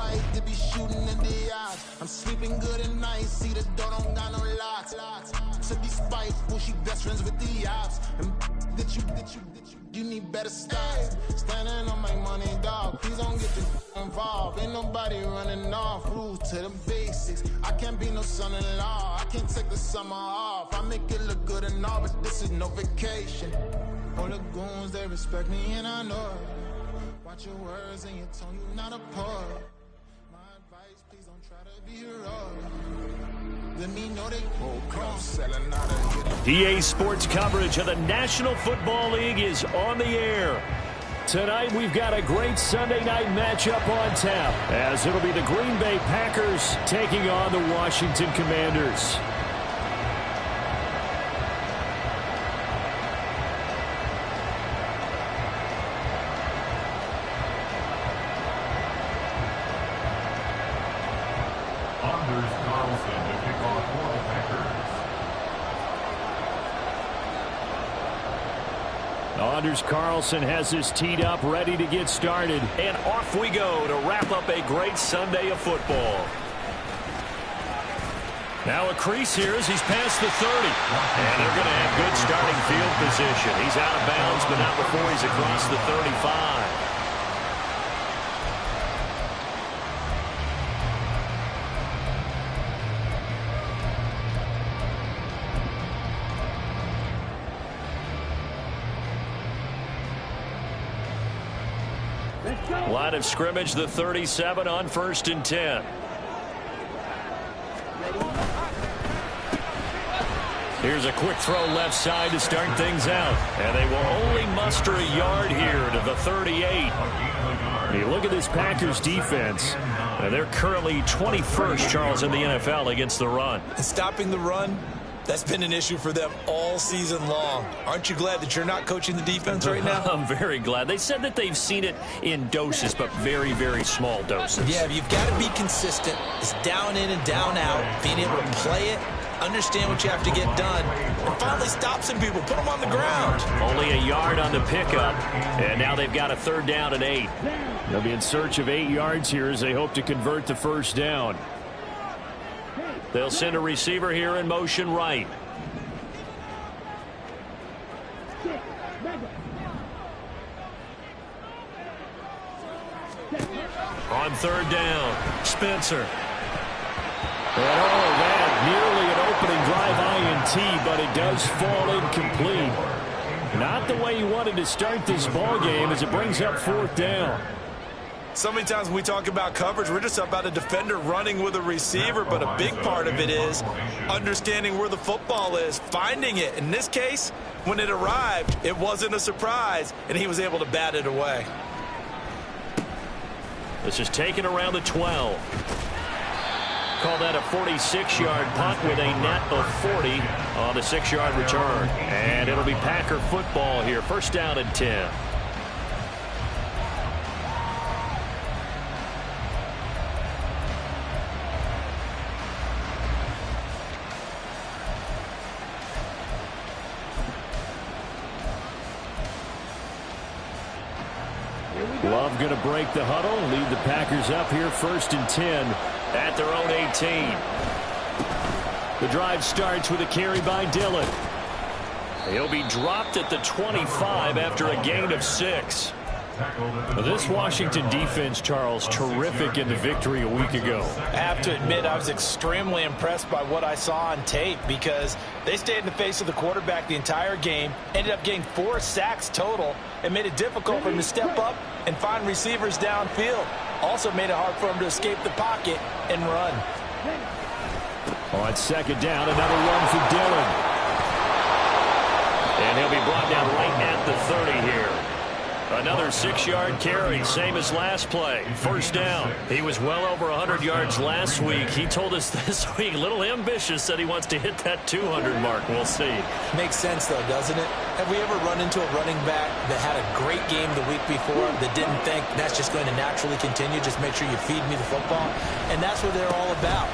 I hate to be shooting in the eyes. I'm sleeping good at night, see the door don't got no locks. To be spiteful, she best friends with the ops. And that you need better styles. Standing on my money, dog. Please don't get involved. Ain't nobody running off. Rules to the basics. I can't be no son-in-law. I can't take the summer off. I make it look good and all, but this is no vacation. All the goons, they respect me and I know it. Watch your words and your tone, you not a poet. My advice, please don't try to be heroic. Let me know they come selling out of EA Sports coverage of the National Football League is on the air. Tonight we've got a great Sunday night matchup on tap, as it'll be the Green Bay Packers taking on the Washington Commanders. Anders Carlson has this teed up, ready to get started. And off we go to wrap up a great Sunday of football. Now a crease here as he's past the 30. And they're going to have good starting field position. He's out of bounds, but not before he's across the 35. Line of scrimmage, the 37 on 1st and 10. Here's a quick throw left side to start things out. And they will only muster a yard here to the 38. You look at this Packers defense, and they're currently 21st, Charles, in the NFL against the run. And stopping the run, that's been an issue for them all season long. Aren't you glad that you're not coaching the defense right now? I'm very glad. They said that they've seen it in doses, but very, very small doses. Yeah, you've got to be consistent. It's down in and down out. Being able to play it, understand what you have to get done, and finally stop some people. Put them on the ground. Only a yard on the pickup, and now they've got a 3rd down and 8. They'll be in search of 8 yards here as they hope to convert the 1st down. They'll send a receiver here in motion right. On 3rd down, Spencer. And that nearly an opening drive INT, but it does fall incomplete. Not the way you wanted to start this ball game as it brings up 4th down. So many times when we talk about coverage, we're just about a defender running with a receiver, but a big part of it is understanding where the football is, finding it. In this case, when it arrived, it wasn't a surprise, and he was able to bat it away. This is taken around the 12. Call that a 46-yard punt with a net of 40 on the 6-yard return. And it'll be Packer football here, 1st down and 10. Love going to break the huddle, lead the Packers up here 1st and 10 at their own 18. The drive starts with a carry by Dillon. He'll be dropped at the 25 after a gain of 6. This Washington defense, Charles, terrific in the victory a week ago. I have to admit, I was extremely impressed by what I saw on tape because they stayed in the face of the quarterback the entire game, ended up getting 4 sacks total, and made it difficult for him to step up and find receivers downfield. Also made it hard for him to escape the pocket and run. On 2nd down, another run for Dillon. And he'll be brought down right at the 30 here. Another 6-yard carry, same as last play. 1st down. He was well over 100 yards last week. He told us this week, a little ambitious, that he wants to hit that 200 mark. We'll see. Makes sense, though, doesn't it? Have we ever run into a running back that had a great game the week before that didn't think that's just going to naturally continue? Just make sure you feed me the football. And that's what they're all about.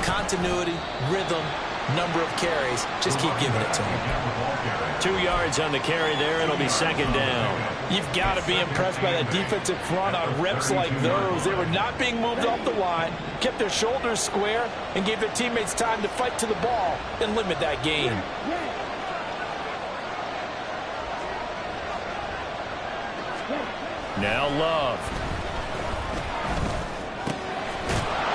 Continuity, rhythm, number of carries. Just keep giving it to him. 2 yards on the carry there. It'll be second down. You've got to be impressed by that defensive front on reps like those. They were not being moved off the line, kept their shoulders square, and gave their teammates time to fight to the ball and limit that gain. Now Love.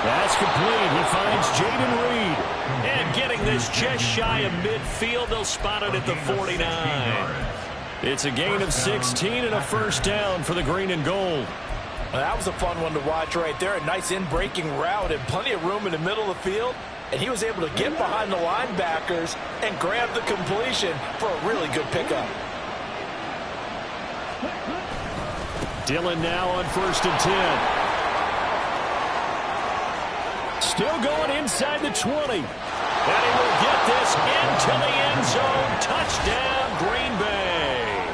That's complete. He finds Jaden Reed. And getting this just shy of midfield, they'll spot it at the 49. It's a gain of 16 and a first down for the green and gold. Well, that was a fun one to watch right there. A nice in-breaking route and plenty of room in the middle of the field. And he was able to get behind the linebackers and grab the completion for a really good pickup. Dillon now on 1st and 10. Still going inside the 20. And he will get this into the end zone. Touchdown, Green Bay.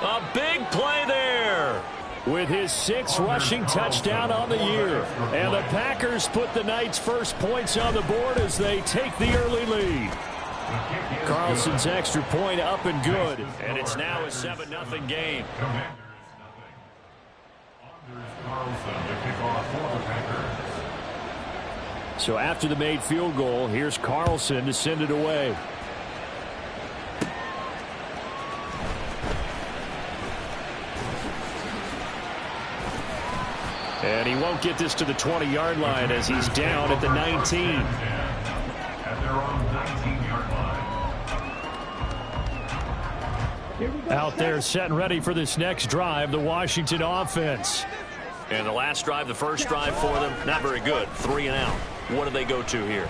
A big play there with his 6th rushing touchdown on the year. And the Packers put the night's first points on the board as they take the early lead. Carlson's extra point up and good. And it's now a 7-0 game. So after the made field goal, here's Carlson to send it away. And he won't get this to the 20-yard line as he's down at the 19. Out there set and ready for this next drive, the Washington offense. And the last drive, the first drive for them, not very good. 3 and out. What do they go to here?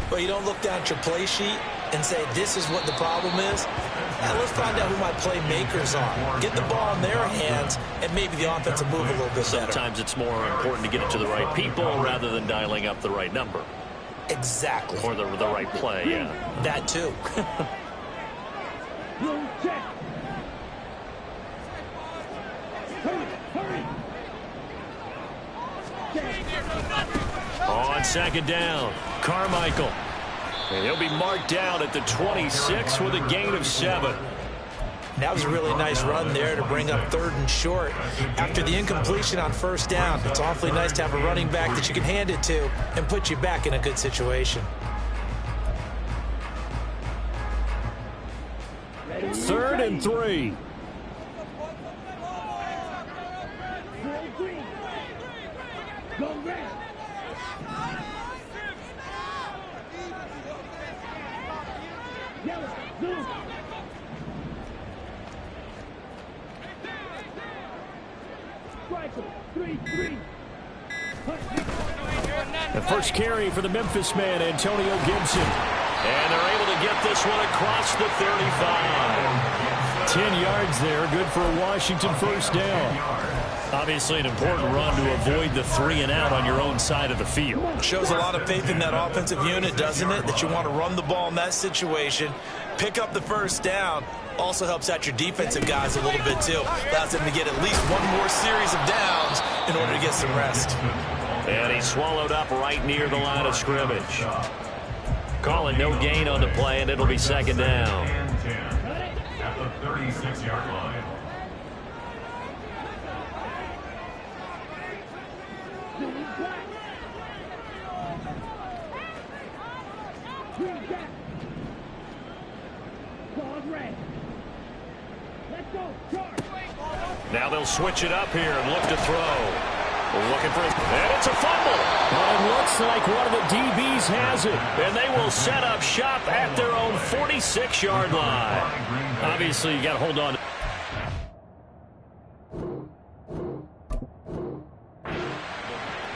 Well, you don't look down at your play sheet and say, this is what the problem is. Now, let's find out who my playmakers are. Get the ball in their hands, and maybe the offense will move a little bit better. Sometimes it's more important to get it to the right people rather than dialing up the right number. Exactly. Or the right play, yeah. That, too. On second down, Carmichael. And he'll be marked down at the 26 with a gain of 7. That was a really nice run there to bring up 3rd and short. After the incompletion on 1st down, it's awfully nice to have a running back that you can hand it to and put you back in a good situation. 3rd and 3. The first carry for the Memphis man, Antonio Gibson. And they're able to get this one across the 35. 10 yards there, good for a Washington first down. Obviously an important run to avoid the 3 and out on your own side of the field. Shows a lot of faith in that offensive unit, doesn't it? That you want to run the ball in that situation, pick up the first down. Also helps out your defensive guys a little bit, too. Allows them to get at least one more series of downs in order to get some rest. And he swallowed up right near the line of scrimmage. Calling no gain on the play, and it'll be second down. At the 36-yard line. Now they'll switch it up here and look to throw. Looking for it, and it's a fumble. And it looks like one of the DBs has it. And they will set up shop at their own 46-yard line. Obviously, you got to hold on.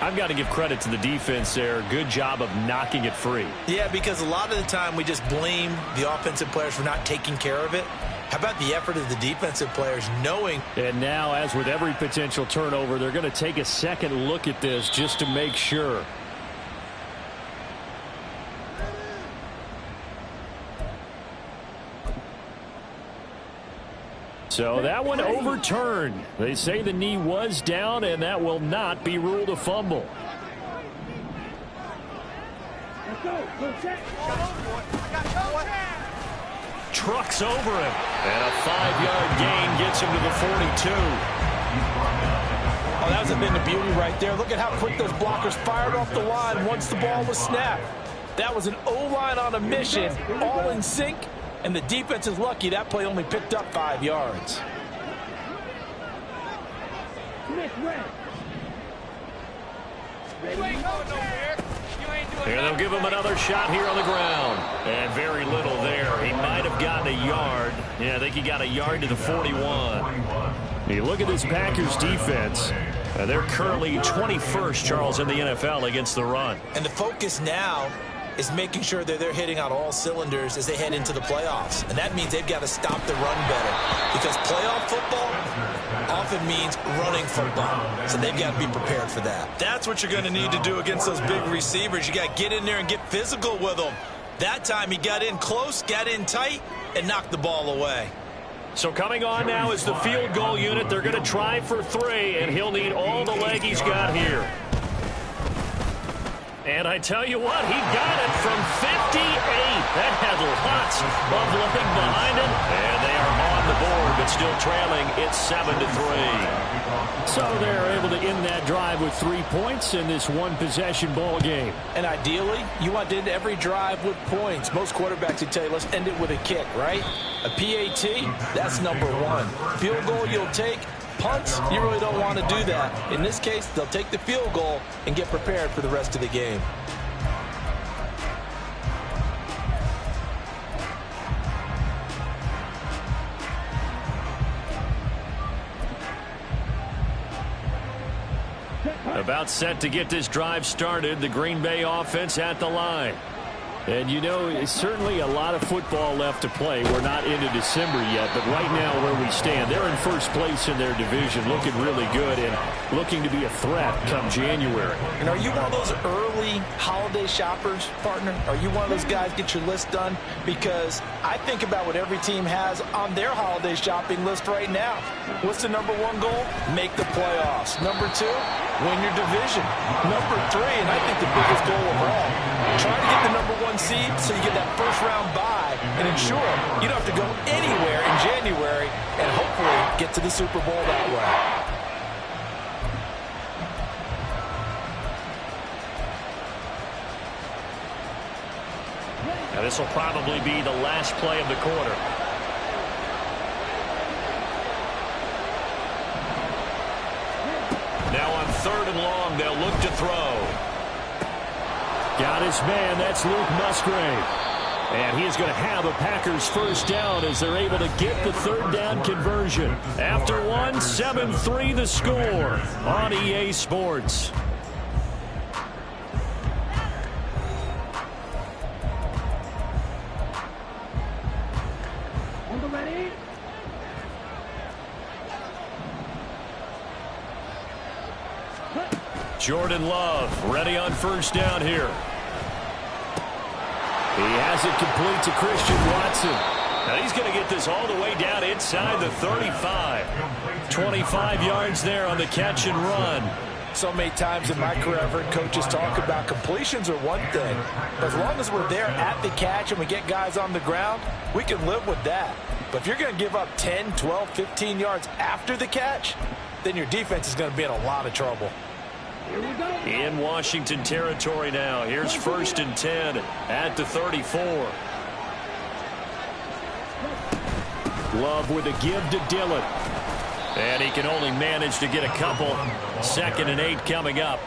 I've got to give credit to the defense there. Good job of knocking it free. Yeah, because a lot of the time we just blame the offensive players for not taking care of it. How about the effort of the defensive players knowing? And now, as with every potential turnover, they're going to take a second look at this just to make sure. So that one overturned. They say the knee was down, and that will not be ruled a fumble. Trucks over him. And a 5-yard gain gets him to the 42. Oh, that was a thing of beauty right there. Look at how quick those blockers fired off the line once the ball was snapped. That was an O-line on a mission, all in sync, and the defense is lucky that play only picked up 5 yards. Here they'll give him another shot here on the ground. And very little there. He might have gotten a yard. Yeah, I think he got a yard to the 41. You look at this Packers defense. They're currently 21st, Charles, in the NFL against the run. And the focus now is making sure that they're hitting on all cylinders as they head into the playoffs. And that means they've got to stop the run better. Because playoff football often means running football. So they've got to be prepared for that. That's what you're going to need to do against those big receivers. You got to get in there and get physical with them. That time he got in close, got in tight, and knocked the ball away. So coming on now is the field goal unit. They're going to try for 3, and he'll need all the leg he's got here. And I tell you what, he got it from 58. That had lots of leg behind him. And they are on the board, but still trailing. It's 7-3. So they're able to end that drive with 3 points in this one-possession ball game. And ideally, you want to end every drive with points. Most quarterbacks would tell you, let's end it with a kick, right? A PAT, that's number 1. Field goal you'll take. Punts, you really don't want to do that. In this case, they'll take the field goal and get prepared for the rest of the game. About set to get this drive started. The Green Bay offense at the line. And, you know, it's certainly a lot of football left to play. We're not into December yet, but right now where we stand, they're in first place in their division, looking really good and looking to be a threat come January. And are you one of those early holiday shoppers, partner? Are you one of those guys get your list done? Because I think about what every team has on their holiday shopping list right now. What's the number 1 goal? Make the playoffs. Number 2, win your division. Number 3, and I think the biggest goal of all, try to get the number 1 seed so you get that first-round bye and ensure you don't have to go anywhere in January and hopefully get to the Super Bowl that way. Now this will probably be the last play of the quarter. Now on 3rd and long, they'll look to throw. Got his man. That's Luke Musgrave. And he is going to have a Packers first down as they're able to get the 3rd down conversion. After 1, 7-3 the score on EA Sports. Jordan Love ready on first down here. He has it complete to Christian Watson. Now he's going to get this all the way down inside the 35. 25 yards there on the catch and run. So many times in my career, I've heard coaches talk about completions are one thing. But as long as we're there at the catch and we get guys on the ground, we can live with that. But if you're going to give up 10, 12, 15 yards after the catch, then your defense is going to be in a lot of trouble. In Washington territory now. Here's 1st and 10 at the 34. Love with a give to Dillon. And he can only manage to get a couple. 2nd and 8 coming up.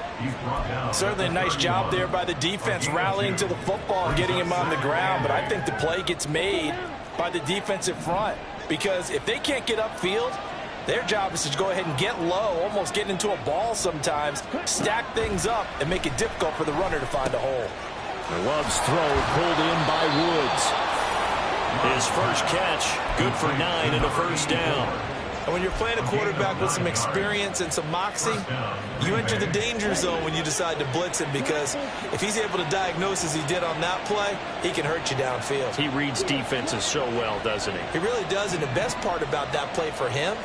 Certainly a nice job there by the defense rallying to the football and getting him on the ground. But I think the play gets made by the defensive front. Because if they can't get upfield, their job is to go ahead and get low, almost get into a ball sometimes, stack things up, and make it difficult for the runner to find a hole. Love's throw pulled in by Woods. His first catch, good for 9 and a first down. And when you're playing a quarterback with some experience and some moxie, you enter the danger zone when you decide to blitz him, because if he's able to diagnose as he did on that play, he can hurt you downfield. He reads defenses so well, doesn't he? He really does, and the best part about that play for him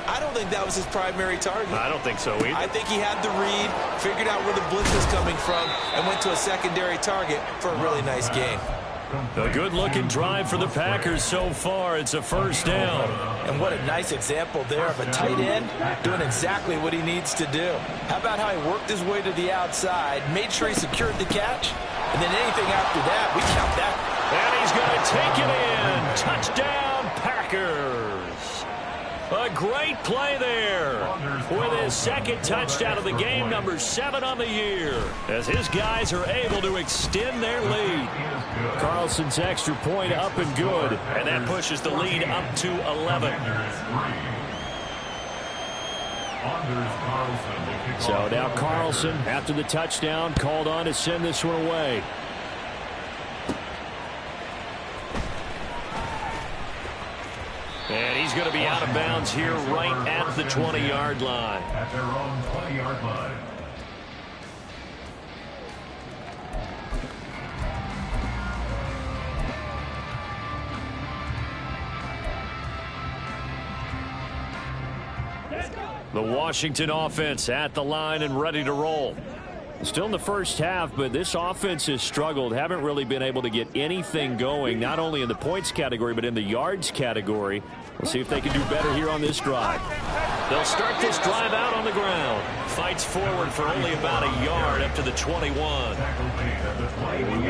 I don't think that was his primary target. I don't think so either. I think he had the read, figured out where the blitz was coming from, and went to a secondary target for a really nice gain. A good-looking drive for the Packers so far. It's a first down. And what a nice example there of a tight end doing exactly what he needs to do. How about how he worked his way to the outside, made sure he secured the catch, and then anything after that, we count that. And he's going to take it in. Touchdown, Packers. A great play there with his second touchdown of the game, number 7 on the year, as his guys are able to extend their lead. Carlson's extra point up and good, and that pushes the lead up to 11. So now Carlson, after the touchdown, called on to send this one away. And he's going to be out of bounds here right at the 20-yard line. At their own 20-yard line. The Washington offense at the line and ready to roll. Still in the first half, but this offense has struggled. Haven't really been able to get anything going, not only in the points category, but in the yards category. We'll see if they can do better here on this drive. They'll start this drive out on the ground. Fights forward for only about a yard up to the 21.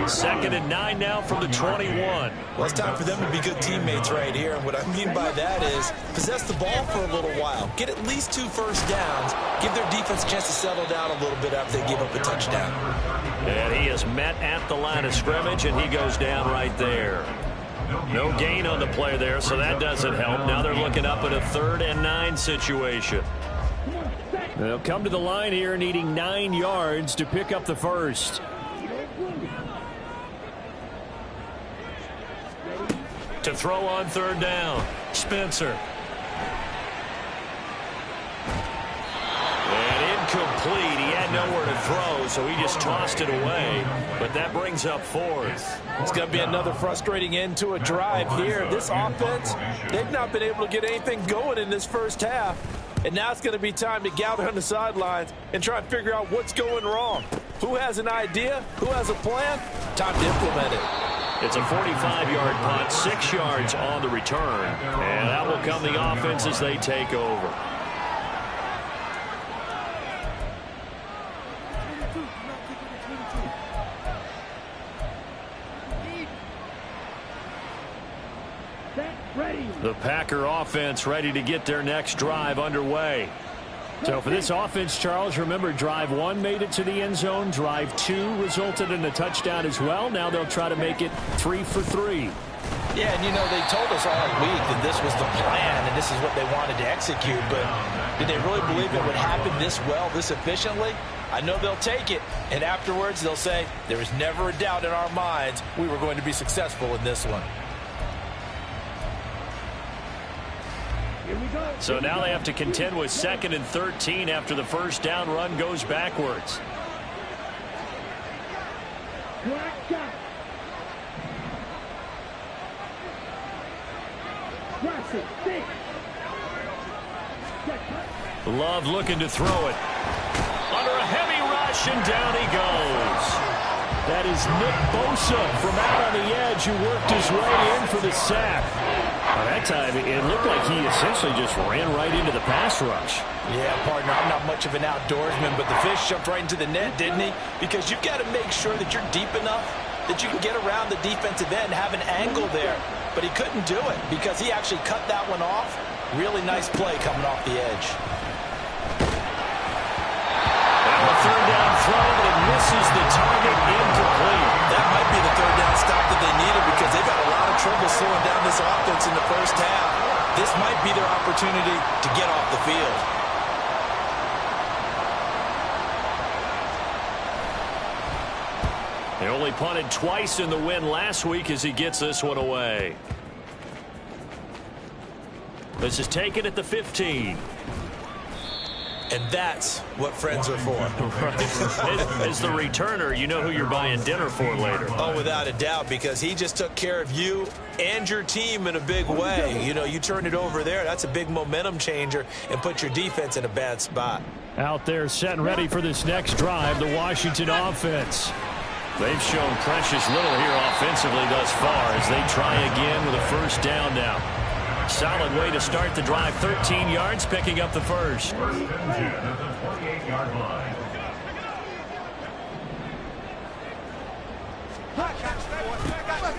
2nd and 9 now from the 21. Well, it's time for them to be good teammates right here. And what I mean by that is possess the ball for a little while. Get at least 2 first downs. Give their defense a chance to settle down a little bit after they give up a touchdown. And he is met at the line of scrimmage, and he goes down right there. No gain on the play there, so that doesn't help. Now they're looking up at a 3rd and 9 situation. They'll come to the line here needing 9 yards to pick up the first. To throw on 3rd down, Spencer. And incomplete. He had nowhere to throw, so he just tossed it away. But that brings up 4th. It's going to be another frustrating end to a drive here. This offense, they've not been able to get anything going in this first half. And now it's going to be time to gather on the sidelines and try and figure out what's going wrong. Who has an idea? Who has a plan? Time to implement it. It's a 45-yard punt, 6 yards on the return. And that will come the offense as they take over. The Packer offense ready to get their next drive underway. So for this offense, Charles, remember drive 1 made it to the end zone. Drive 2 resulted in a touchdown as well. Now they'll try to make it 3 for 3. Yeah, and you know, they told us all week that this was the plan and this is what they wanted to execute. But did they really believe it would happen this well, this efficiently? I know they'll take it, and afterwards they'll say, there was never a doubt in our minds we were going to be successful in this one. So now they have to contend with 2nd and 13 after the first down run goes backwards. Love looking to throw it. Under a heavy rush, and down he goes. That is Nick Bosa from out on the edge who worked his way in for the sack. That time, it looked like he essentially just ran right into the pass rush. Yeah, partner, I'm not much of an outdoorsman, but the fish jumped right into the net, didn't he? Because you've got to make sure that you're deep enough that you can get around the defensive end, have an angle there. But he couldn't do it because he actually cut that one off. Really nice play coming off the edge. Now a 3rd down throw, but it misses the target, incomplete. That might be the 3rd down stop that they needed because they've had a lot of trouble slowing down this offense in the first half. This might be their opportunity to get off the field. They only punted twice in the win last week as he gets this one away. This is taken at the 15. And that's what friends are for. Right. As the returner, you know who you're buying dinner for later. Oh, without a doubt, because he just took care of you and your team in a big way. You know, you turn it over there, that's a big momentum changer and put your defense in a bad spot. Out there set and ready for this next drive, the Washington offense. They've shown precious little here offensively thus far as they try again with a first down now. Solid way to start the drive. 13 yards, picking up the first. First and 10 at the 28-yard line.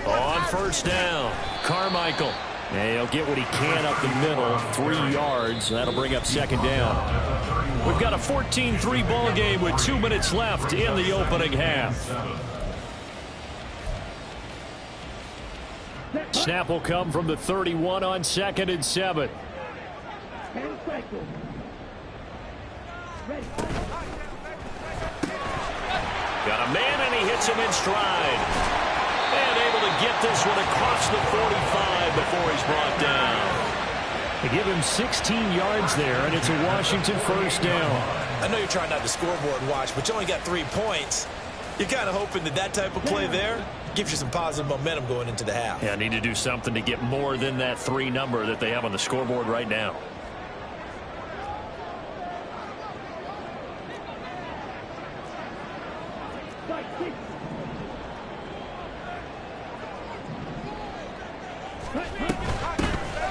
On first down, Carmichael. And he'll get what he can up the middle, 3 yards. That'll bring up second down. We've got a 14-3 ball game with 2 minutes left in the opening half. Snap will come from the 31 on 2nd and 7. Got a man, and he hits him in stride. And able to get this one across the 45 before he's brought down. They give him 16 yards there, and it's a Washington first down. I know you're trying not to scoreboard watch, but you only got 3 points. You're kind of hoping that that type of play there gives you some positive momentum going into the half. Yeah, need to do something to get more than that 3 number that they have on the scoreboard right now.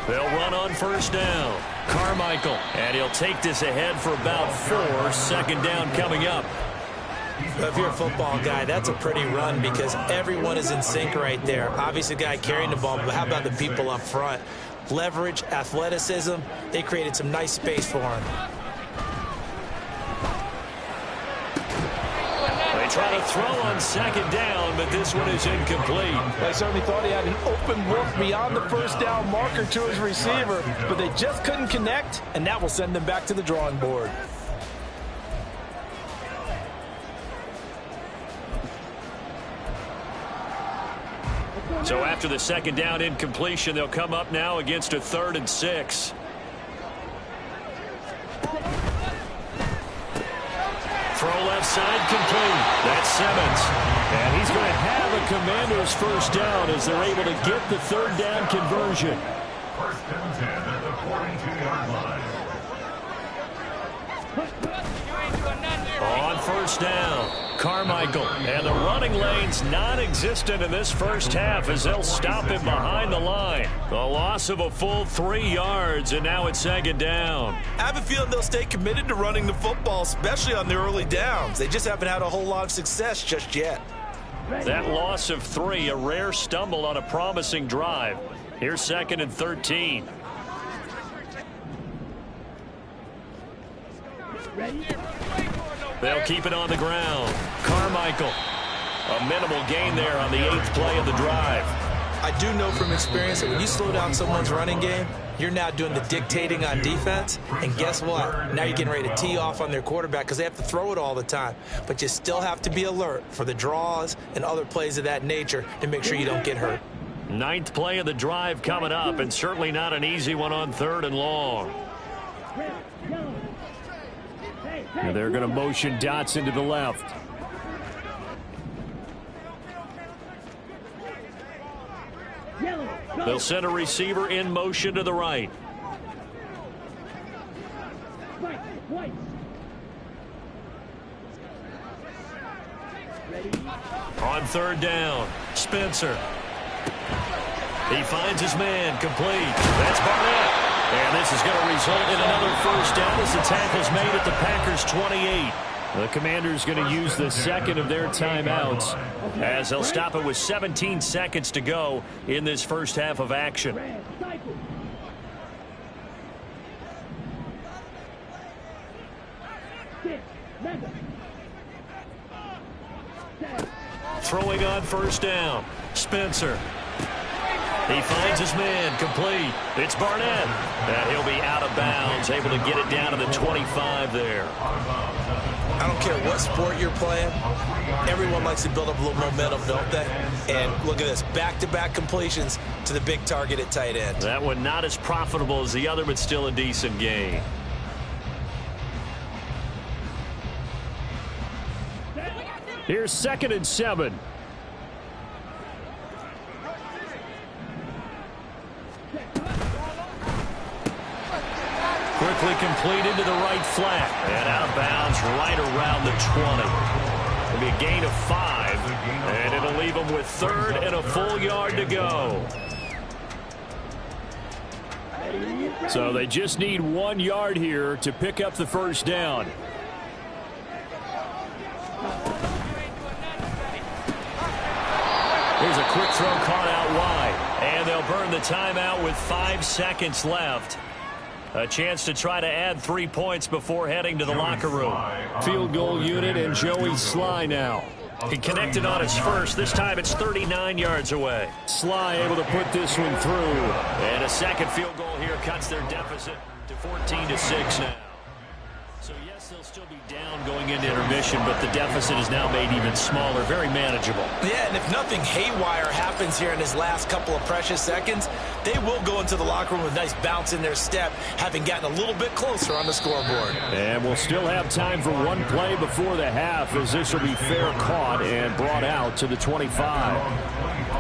They'll run on first down. Carmichael, and he'll take this ahead for about 4. Second down coming up. If you're a football guy, that's a pretty run because everyone is in sync right there. Obviously, the guy carrying the ball, but how about the people up front? Leverage, athleticism, they created some nice space for him. They try to throw on second down, but this one is incomplete. They certainly thought he had an open look beyond the first down marker to his receiver, but they just couldn't connect, and that will send them back to the drawing board. So after the second down incompletion, they'll come up now against a 3rd and 6. Throw left side complete. That's Simmons. And he's going to have a Commander's first down as they're able to get the 3rd down conversion. First and 10 at the 42-yard line. On first down, Carmichael. And the running lane's non-existent in this first half as they'll stop him behind the line. The loss of a full 3 yards, and now it's second down. I have a feeling they'll stay committed to running the football, especially on the early downs. They just haven't had a whole lot of success just yet. That loss of 3, a rare stumble on a promising drive. Here's 2nd and 13. They'll keep it on the ground. Carmichael. A minimal gain there on the 8th play of the drive. I do know from experience that when you slow down someone's running game, you're now doing the dictating on defense. And guess what? Now you're getting ready to tee off on their quarterback because they have to throw it all the time. But you still have to be alert for the draws and other plays of that nature to make sure you don't get hurt. 9th play of the drive coming up, and certainly not an easy one on 3rd and long. And they're going to motion Dotson to the left. They'll send a receiver in motion to the right. On 3rd down, Spencer. He finds his man, complete. That's Barnett. And this is going to result in another first down as the tackle's made at the Packers' 28. The Commanders going to use the 2nd of their timeouts as they'll stop it with 17 seconds to go in this first half of action. Throwing on first down, Spencer. He finds his man, complete. It's Barnett. And he'll be out of bounds, able to get it down to the 25 there. I don't care what sport you're playing. Everyone likes to build up a little momentum, don't they? And look at this, back-to-back completions to the big target at tight end. That one not as profitable as the other, but still a decent gain. Here's 2nd and 7. Quickly completed to the right flat. And out of bounds right around the 20. It'll be a gain of 5. And it'll leave them with 3rd and a full yard to go. So they just need 1 yard here to pick up the first down. Here's a quick throw caught out wide. And they'll burn the timeout with 5 seconds left. A chance to try to add 3 points before heading to the locker room. Field goal unit and Joey Sly now. He connected on his first. This time it's 39 yards away. Sly able to put this one through. And a second field goal here cuts their deficit to 14-6 now. So yes, they'll still be down going into intermission, but the deficit is now made even smaller, very manageable. Yeah, and if nothing haywire happens here in his last couple of precious seconds, they will go into the locker room with a nice bounce in their step, having gotten a little bit closer on the scoreboard. And we'll still have time for one play before the half, as this will be fair caught and brought out to the 25.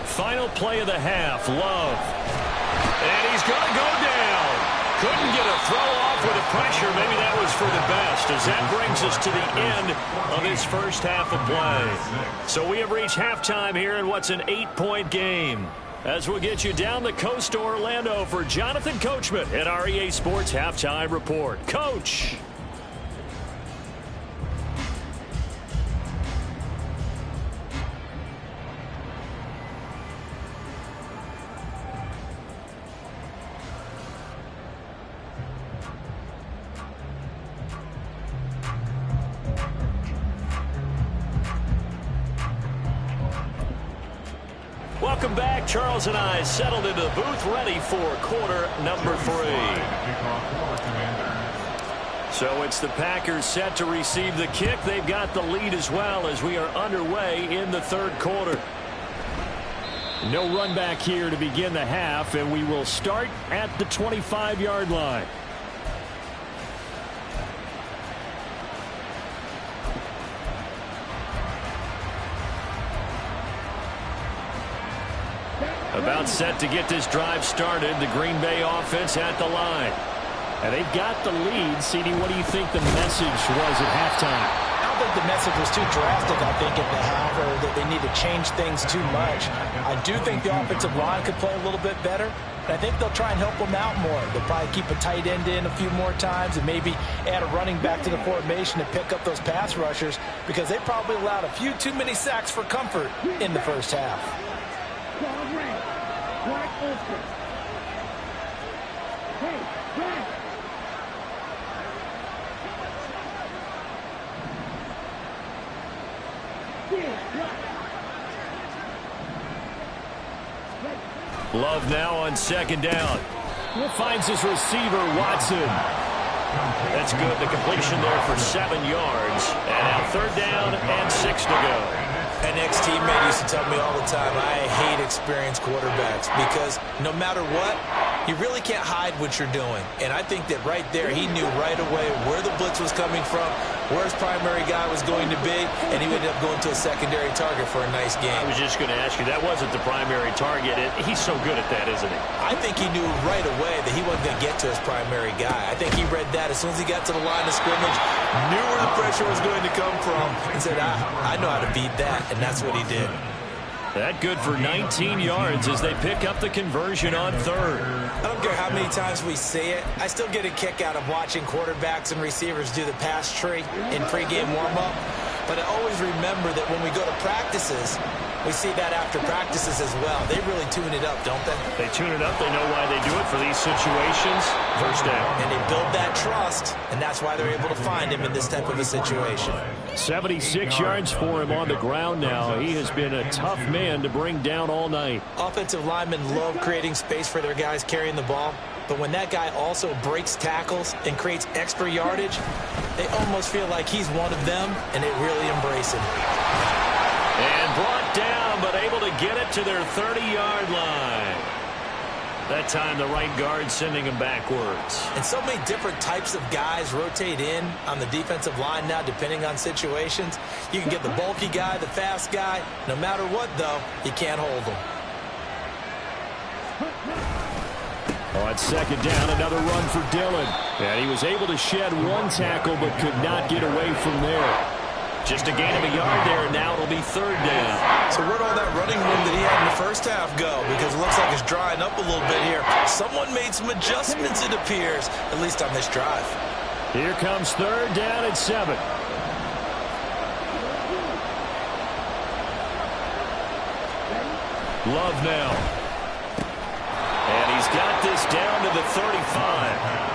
Final play of the half, Love. And he's going to go down. Couldn't get a throw off with the pressure. Maybe that was for the best, as that brings us to the end of this first half of play. So we have reached halftime here in what's an 8-point game. As we'll get you down the coast to Orlando for Jonathan Coachman at our EA Sports Halftime Report. Coach. Welcome back. Charles and I settled into the booth, ready for quarter number 3. So it's the Packers set to receive the kick. They've got the lead as well as we are underway in the third quarter. No run back here to begin the half, and we will start at the 25-yard line. About set to get this drive started. The Green Bay offense at the line. And they've got the lead. CD, what do you think the message was at halftime? I don't think the message was too drastic, I think, at the half, or that they need to change things too much. I do think the offensive line could play a little bit better. I think they'll try and help them out more. They'll probably keep a tight end in a few more times and maybe add a running back to the formation to pick up those pass rushers, because they probably allowed a few too many sacks for comfort in the first half. Love now on second down. Finds his receiver, Watson. That's good. The completion there for 7 yards. And now third down and 6 to go. An ex-teammate used to tell me all the time, I hate experienced quarterbacks, because no matter what, you really can't hide what you're doing. And I think that right there, he knew right away where the blitz was coming from, where his primary guy was going to be, and he ended up going to a secondary target for a nice game. I was just going to ask you, that wasn't the primary target. He's so good at that, isn't he? I think he knew right away that he wasn't going to get to his primary guy. I think he read that as soon as he got to the line of scrimmage, knew where the pressure was going to come from, and said, I know how to beat that, and that's what he did. That good for 19 yards as they pick up the conversion on third. I don't care how many times we say it, I still get a kick out of watching quarterbacks and receivers do the pass tree in pregame warm-up. But I always remember that when we go to practices, we see that after practices as well. They really tune it up, don't they? They tune it up. They know why they do it for these situations. First down. And they build that trust, and that's why they're able to find him in this type of a situation. 76 yards for him on the ground now. He has been a tough man to bring down all night. Offensive linemen love creating space for their guys carrying the ball. But when that guy also breaks tackles and creates extra yardage, they almost feel like he's one of them, and they really embrace him. And brought down, but able to get it to their 30-yard line. That time the right guard sending him backwards. And so many different types of guys rotate in on the defensive line now, depending on situations. You can get the bulky guy, the fast guy. No matter what, though, you can't hold them. On second down, another run for Dillon. And he was able to shed one tackle, but could not get away from there. Just a gain of a yard there, and now it'll be third down. So where'd all that running room that he had in the first half go? Because it looks like it's drying up a little bit here. Someone made some adjustments, it appears, at least on this drive. Here comes third down at 7. Love now. And he's got this down to the 35.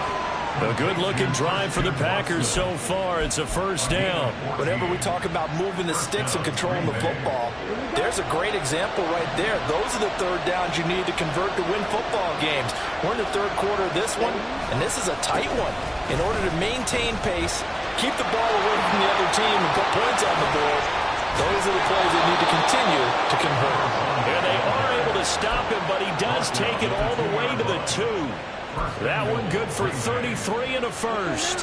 A good-looking drive for the Packers so far. It's a first down. Whenever we talk about moving the sticks and controlling the football, there's a great example right there. Those are the third downs you need to convert to win football games. We're in the third quarter of this one, and this is a tight one. In order to maintain pace, keep the ball away from the other team, and put points on the board, those are the plays they need to continue to convert. And they are able to stop him, but he does take it all the way to the 2. That one good for 33 and a first.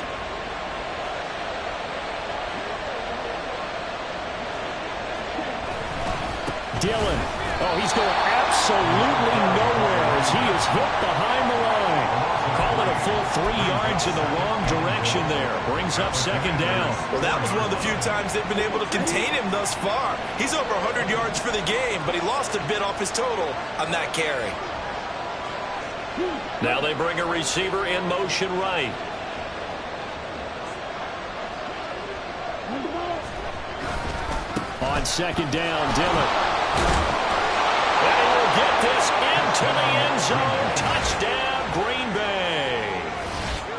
Dillon. Oh, he's going absolutely nowhere as he is hit behind the line. Call it a full 3 yards in the wrong direction there. Brings up second down. Well, that was one of the few times they've been able to contain him thus far. He's over 100 yards for the game, but he lost a bit off his total on that carry. Now they bring a receiver in motion right. On second down, Dillon. And he will get this into the end zone. Touchdown, Green Bay.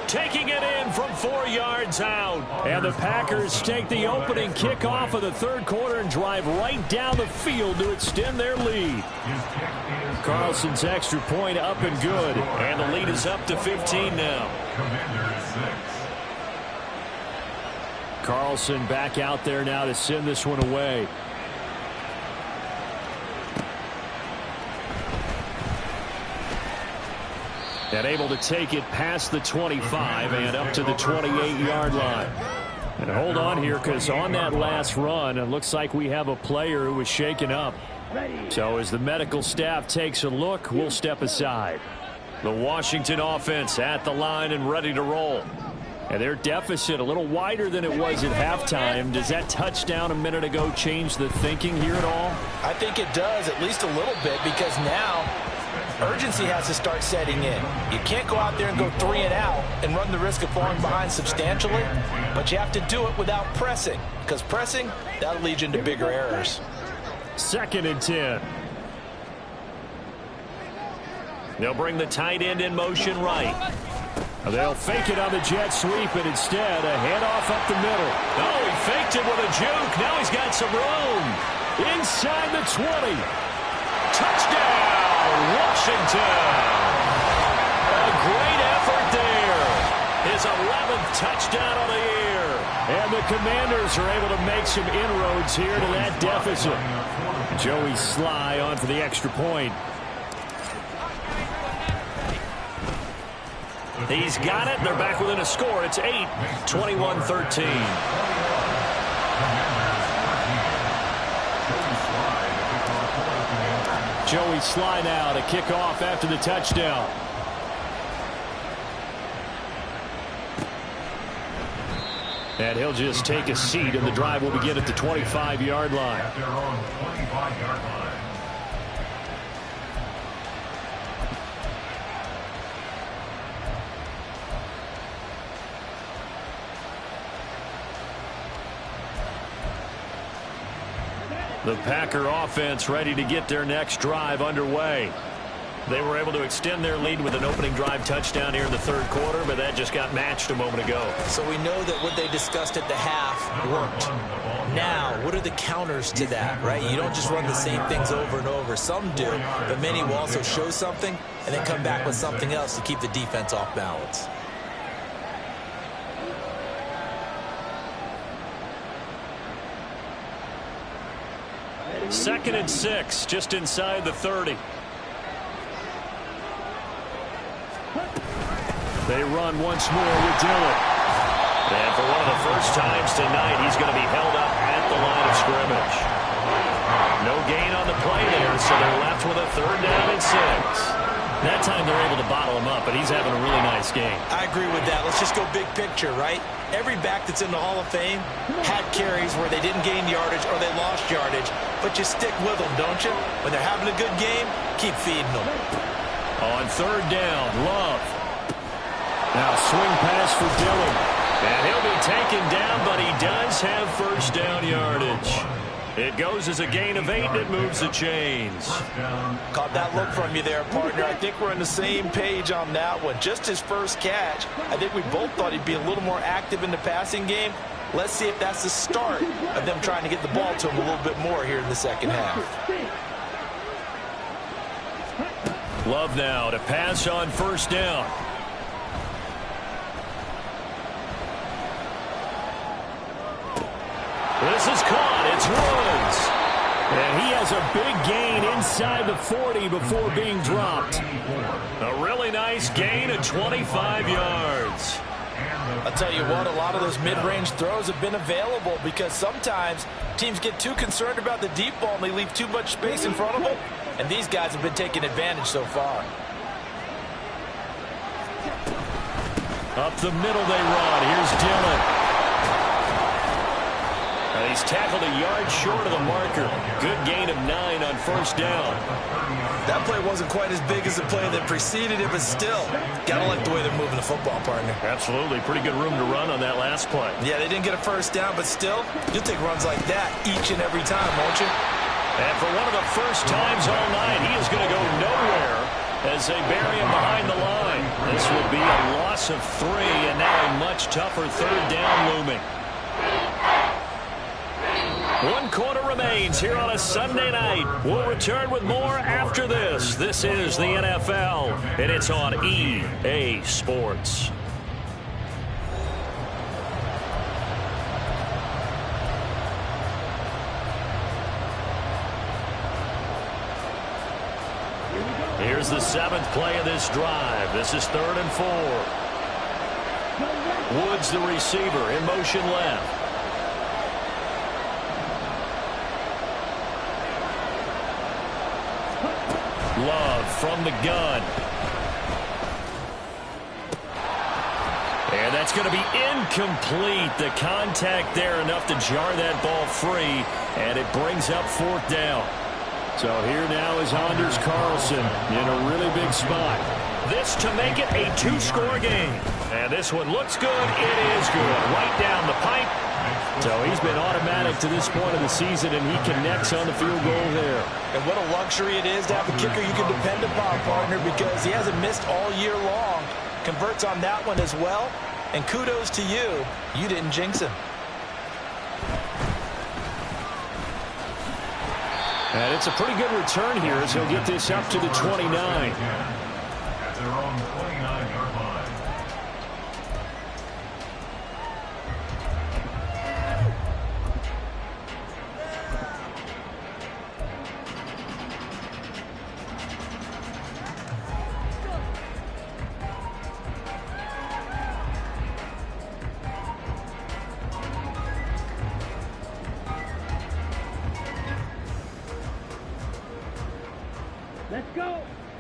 Taking it in from 4 yards out. And the Packers take the opening kickoff of the third quarter and drive right down the field to extend their lead. Carlson's extra point up and good. And the lead is up to 15 now. Carlson back out there now to send this one away. And able to take it past the 25 and up to the 28-yard line. And hold on here, because on that last run, it looks like we have a player who was shaken up. So as the medical staff takes a look, we'll step aside. The Washington offense at the line and ready to roll. And their deficit a little wider than it was at halftime. Does that touchdown a minute ago change the thinking here at all? I think it does, at least a little bit, because now urgency has to start setting in. You can't go out there and go 3 and out and run the risk of falling behind substantially, but you have to do it without pressing, because pressing, that'll lead you into bigger errors. Second and 10. They'll bring the tight end in motion right. They'll fake it on the jet sweep, and instead a handoff up the middle. Oh, he faked it with a juke. Now he's got some room. Inside the 20. Touchdown, Washington. A great effort there. His 11th touchdown of the year. And the Commanders are able to make some inroads here to that deficit. Joey Sly on for the extra point. He's got it. They're back within a score. It's 8, 21-13. Joey Sly now to kick off after the touchdown. And he'll just take a seat, and the drive will begin at the 25-yard line. The Packer offense ready to get their next drive underway. They were able to extend their lead with an opening drive touchdown here in the third quarter, but that just got matched a moment ago. So we know that what they discussed at the half worked. Now, what are the counters to that, right? You don't just run the same things over and over. Some do, but many will also show something and then come back with something else to keep the defense off balance. Second and 6, just inside the 30. They run once more with Dillon. And for one of the first times tonight, he's going to be held up at the line of scrimmage. No gain on the play there, so they're left with a 3rd down and 6. That time they're able to bottle him up, but he's having a really nice game. I agree with that. Let's just go big picture, right? Every back that's in the Hall of Fame had carries where they didn't gain yardage or they lost yardage, but you stick with them, don't you? When they're having a good game, keep feeding them. On 3rd down, Love. Now swing pass for Dillon. And he'll be taken down, but he does have first down yardage. It goes as a gain of 8, and it moves the chains. Caught that look from you there, partner. I think we're on the same page on that one. Just his first catch. I think we both thought he'd be a little more active in the passing game. Let's see if that's the start of them trying to get the ball to him a little bit more here in the second half. Love now to pass on first down. This is caught. It's Woods. And he has a big gain inside the 40 before being dropped. A really nice gain of 25 yards. I'll tell you what, a lot of those mid-range throws have been available because sometimes teams get too concerned about the deep ball and they leave too much space in front of them. And these guys have been taking advantage so far. Up the middle they run. Here's Dillon. And he's tackled a yard short of the marker. Good gain of 9 on first down. That play wasn't quite as big as the play that preceded it, but still, gotta like the way they're moving the football, partner. Absolutely. Pretty good room to run on that last play. Yeah, they didn't get a first down, but still, you'll take runs like that each and every time, won't you? And for one of the first times all night, he is going to go nowhere as they bury him behind the line. This will be a loss of 3, and now a much tougher 3rd down looming. 1 quarter remains here on a Sunday night. We'll return with more after this. This is the NFL, and it's on EA Sports. Here's the 7th play of this drive. This is 3rd and 4. Woods, the receiver, in motion left. Love from the gun. And that's going to be incomplete. The contact there enough to jar that ball free, and it brings up 4th down. So here now is Anders Carlson in a really big spot. This to make it a 2-score game. And this one looks good. It is good. Right down the pipe. So he's been automatic to this point of the season, and he connects on the field goal there. And what a luxury it is to have a kicker you can depend upon, partner, because he hasn't missed all year long. Converts on that one as well. And kudos to you. You didn't jinx him. And it's a pretty good return here as he'll get this up to the 29. At their own 29-yard line.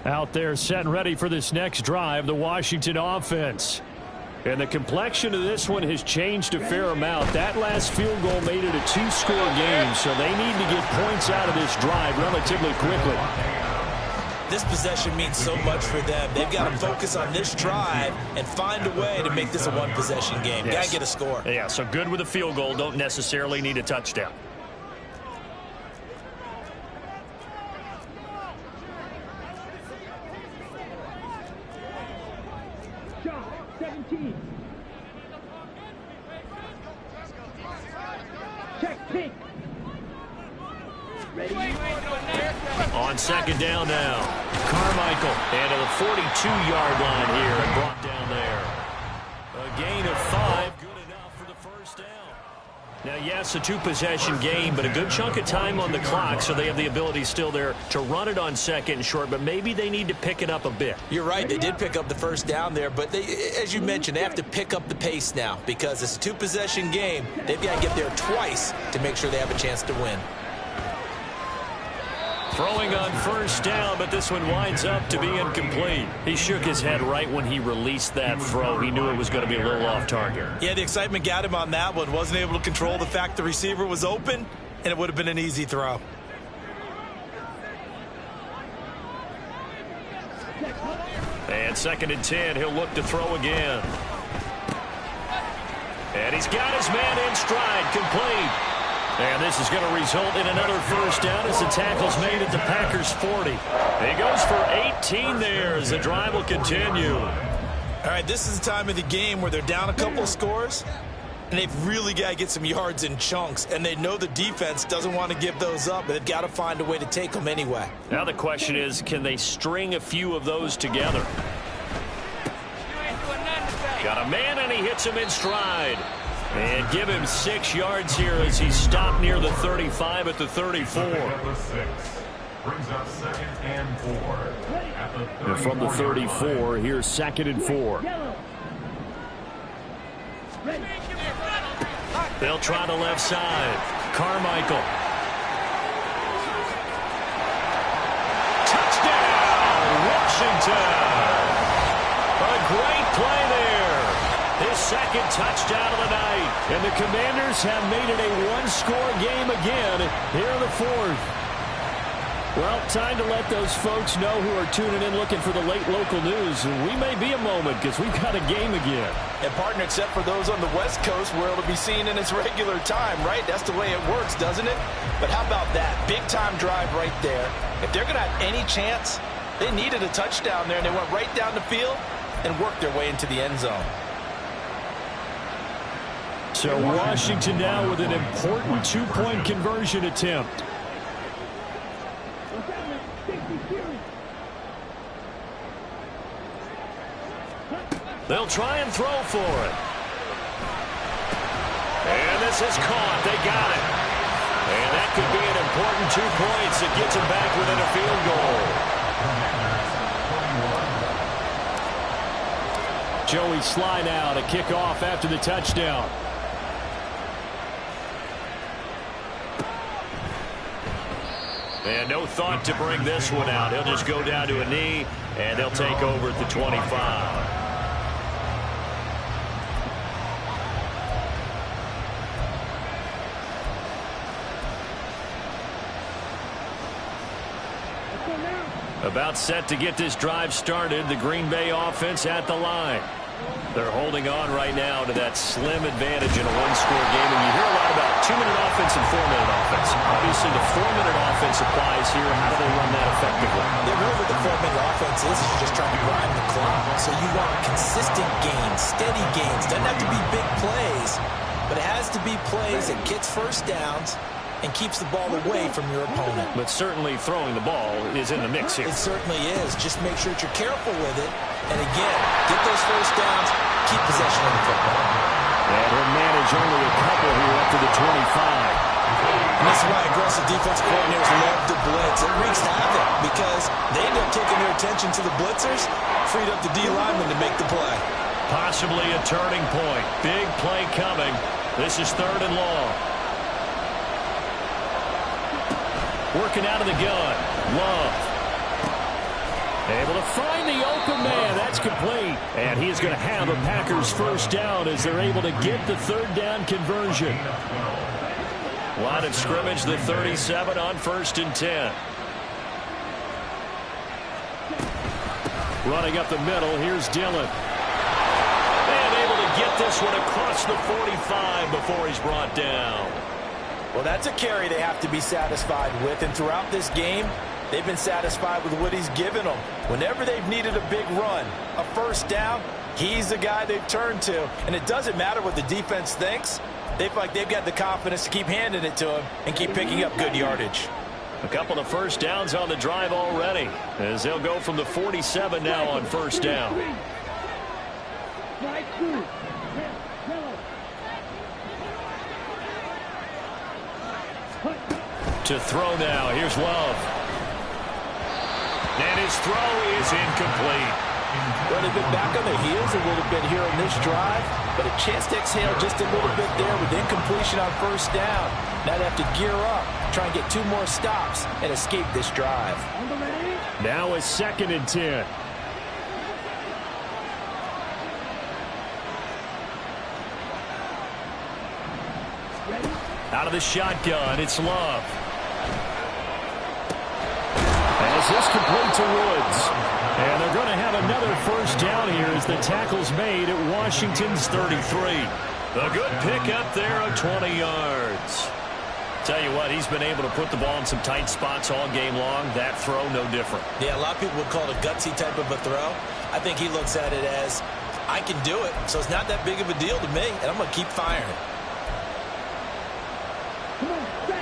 Out there set and ready for this next drive, the Washington offense. And the complexion of this one has changed a fair amount. That last field goal made it a 2-score game, so they need to get points out of this drive relatively quickly. This possession means so much for them. They've got to focus on this drive and find a way to make this a one-possession game. Yes. Got to get a score. Yeah, so good with a field goal. Don't necessarily need a touchdown. On second down now, Carmichael, and to the 42-yard line here and brought down there. A gain of 5, good enough for the first down. Now, yes, a two-possession game, but a good chunk of time on the clock, so they have the ability still there to run it on second and short, but maybe they need to pick it up a bit. You're right. They did pick up the first down there, but they, as you mentioned, they have to pick up the pace now because it's a two-possession game. They've got to get there twice to make sure they have a chance to win. Throwing on first down, but this one winds up to be incomplete. He shook his head right when he released that throw. He knew it was going to be a little off target. Yeah, the excitement got him on that one. Wasn't able to control the fact the receiver was open, and it would have been an easy throw. And second and 10, he'll look to throw again. And he's got his man in stride, complete. And this is going to result in another first down as the tackle's made at the Packers' 40. He goes for 18 there as the drive will continue. All right, this is the time of the game where they're down a couple scores, and they've really got to get some yards in chunks, and they know the defense doesn't want to give those up, but they've got to find a way to take them anyway. Now the question is, can they string a few of those together? Got a man, and he hits him in stride. And give him 6 yards here as he stopped near the 35 at the 34. Brings up second and 4. And from the 34, here's second and 4. They'll try the left side. Carmichael. Touchdown, Washington. A great play there. His second touchdown of the night. And the Commanders have made it a one-score game again here in the fourth. Well, time to let those folks know who are tuning in looking for the late local news. We may be a moment because we've got a game again. And partner, except for those on the West Coast where it'll be seen in its regular time, right? That's the way it works, doesn't it? But how about that? Big-time drive right there. If they're going to have any chance, they needed a touchdown there, and they went right down the field and worked their way into the end zone. So Washington now with an important two-point conversion attempt. They'll try and throw for it. And this is caught. They got it. And that could be an important 2 points that gets them back within a field goal. Joey Sly now to kick off after the touchdown. And no thought to bring this one out. He'll just go down to a knee, and they'll take over at the 25. About set to get this drive started. The Green Bay offense at the line. They're holding on right now to that slim advantage in a one-score game. And you hear a lot about 2-minute offense and 4-minute offense. Obviously, the 4-minute offense applies here. How do they run that effectively? They know what the 4-minute offense is just trying to grind the clock. So you want consistent gains, steady gains. Doesn't have to be big plays, but it has to be plays that gets first downs and keeps the ball away from your opponent. But certainly throwing the ball is in the mix here. It certainly is. Just make sure that you're careful with it. And again, get those first downs, keep possession of the football. And he'll manage only a couple here up to the 25. And this is why aggressive defense coordinators love to blitz. It wreaks havoc because they end up taking their attention to the blitzers, freed up the D lineman to make the play. Possibly a turning point. Big play coming. This is 3rd and long. Working out of the gun. Love. Able to find the open man. That's complete. And he is going to have a Packers first down as they're able to get the 3rd down conversion. Line of scrimmage, the 37 on 1st and 10. Running up the middle, here's Dillon. And able to get this one across the 45 before he's brought down. Well, that's a carry they have to be satisfied with. And throughout this game, they've been satisfied with what he's given them. Whenever they've needed a big run, a first down, He's the guy they've turned to, and it doesn't matter what the defense thinks. They feel like they've got the confidence to keep handing it to him and keep picking up good yardage. A couple of first downs on the drive already, as they'll go from the 47 now on first down. To throw now, here's Love. And his throw is incomplete. Well, they've been back on their heels a little bit here in this drive, but a chance to exhale just a little bit there with incompletion on first down. Now they have to gear up, try and get 2 more stops, and escape this drive. Now a 2nd and 10. Out of the shotgun, it's Love. As this complete to Woods. And they're going to have another first down here as the tackle's made at Washington's 33. A good pickup there of 20 yards. Tell you what, he's been able to put the ball in some tight spots all game long. That throw, no different. Yeah, a lot of people would call it a gutsy type of a throw. I think he looks at it as, I can do it, so it's not that big of a deal to me, and I'm going to keep firing.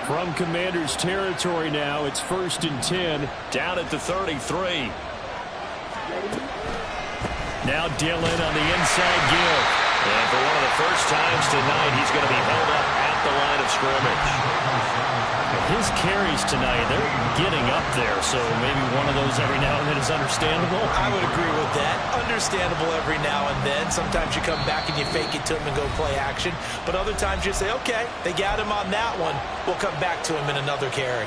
From Commander's territory now, it's 1st and 10, down at the 33. Now Dillon on the inside give. And for one of the first times tonight, he's going to be held up at the line of scrimmage. His carries tonight, they're getting up there, so maybe one of those every now and then is understandable. I would agree with that. Understandable every now and then. Sometimes you come back and you fake it to him and go play action. But other times you say, okay, they got him on that one. We'll come back to him in another carry.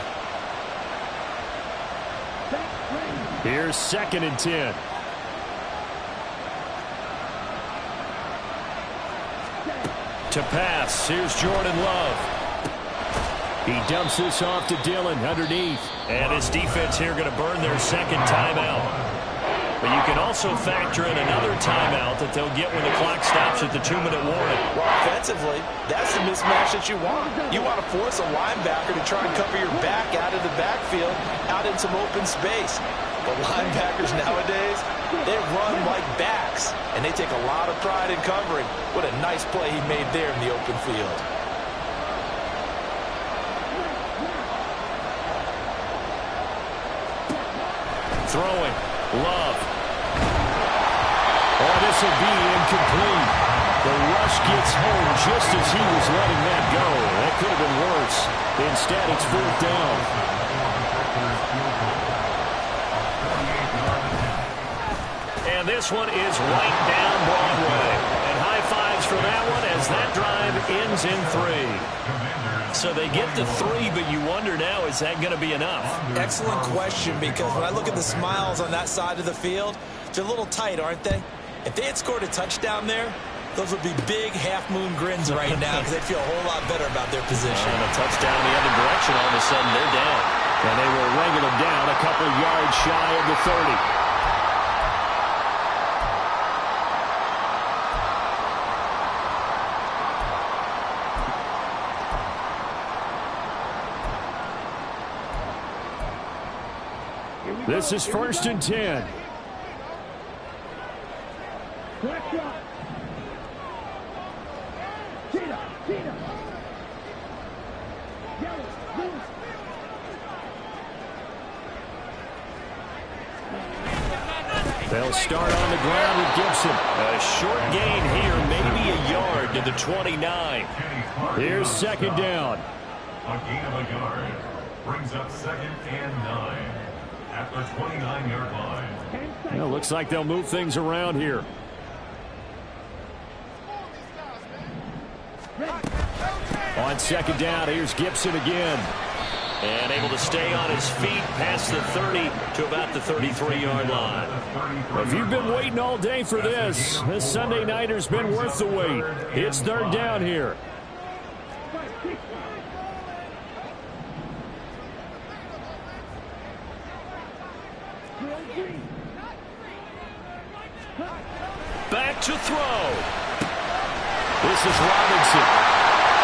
Here's 2nd and 10. To pass, here's Jordan Love. He dumps this off to Dillon underneath. And his defense here going to burn their 2nd timeout. But you can also factor in another timeout that they'll get when the clock stops at the 2-minute warning. Well, offensively, that's the mismatch that you want. You want to force a linebacker to try and cover your back out of the backfield, out in some open space. But linebackers nowadays, they run like backs, and they take a lot of pride in covering. What a nice play he made there in the open field. Throwing, Love. Oh, this will be incomplete. The rush gets home just as he was letting that go. That could have been worse. Instead, it's 4th down. And this one is right down Broadway. And high fives for that one as that drive ends in 3. So they get to 3, but you wonder now, is that going to be enough? Excellent question, because when I look at the smiles on that side of the field, they're a little tight, aren't they? If they had scored a touchdown there, those would be big half-moon grins right now because they feel a whole lot better about their position. And a touchdown the other direction, all of a sudden they're down. And they will wrangle them down a couple yards shy of the 30. This is 1st and 10. They'll start on the ground with Gibson. A short gain here, maybe a yard to the 29. Here's 2nd down. A gain of a yard brings up 2nd and 9 at the 29-yard line. Well, looks like they'll move things around here. On 2nd down, here's Gibson again. And able to stay on his feet past the 30 to about the 33-yard line. If you've been waiting all day for this Sunday nighter's been worth the wait. It's 3rd down here. Back to throw. This is Robinson.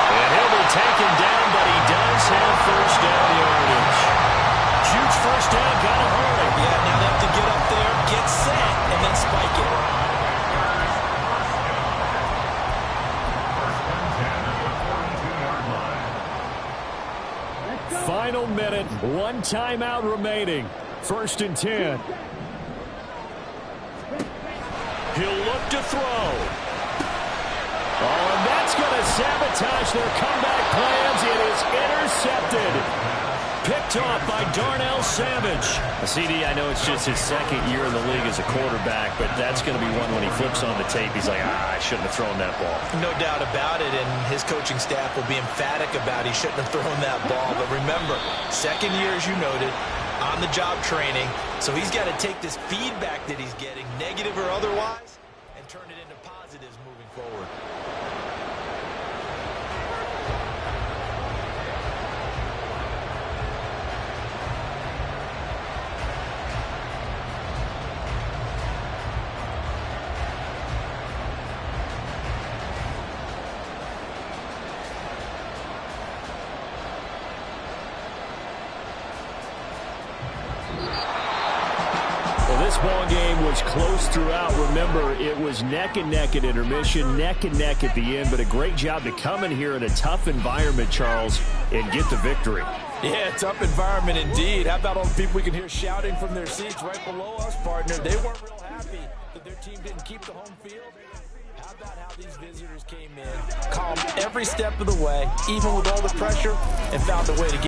And he'll be taken down, but he does have first down yardage. Huge first down, got to hurry. Yeah, now they have to get up there, get set, and then spike it. Final minute, one timeout remaining. 1st and 10. He'll look to throw. Oh, and that's going to sabotage their comeback plans. It is intercepted. Picked off by Darnell Savage. CD, I know it's just his 2nd year in the league as a quarterback, but that's going to be one when he flips on the tape. He's like, I shouldn't have thrown that ball. No doubt about it, and his coaching staff will be emphatic about he shouldn't have thrown that ball. But remember, 2nd year, as you noted, on-the-job training. So he's got to take this feedback that he's getting, negative or otherwise, and turn it into positives moving forward. This ball game was close throughout. Remember, it was neck and neck at intermission, neck and neck at the end, but a great job to come in here in a tough environment, Charles, and get the victory. Yeah, tough environment indeed. How about all the people we can hear shouting from their seats right below us, partner? They weren't real happy that their team didn't keep the home field. How about how these visitors came in, calm every step of the way, even with all the pressure, and found a way to get